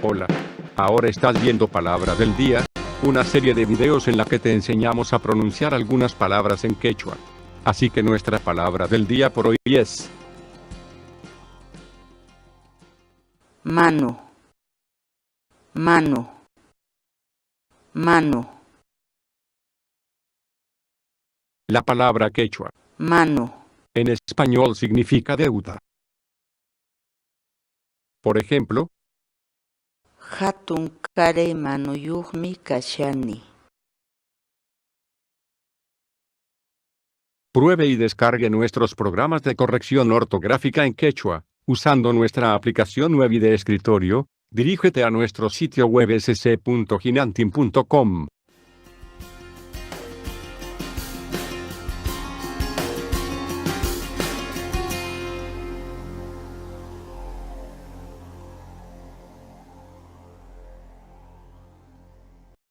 Hola. Ahora estás viendo Palabra del Día, una serie de videos en la que te enseñamos a pronunciar algunas palabras en quechua. Así que nuestra palabra del día por hoy es mano, mano, mano, la palabra quechua. mano, En español significa deuda. Por ejemplo, hatun kare manuyuqmi kashani. pruebe y descargue nuestros programas de corrección ortográfica en quechua, usando nuestra aplicación web y de escritorio. Dirígete a nuestro sitio web sc.hinantin.com.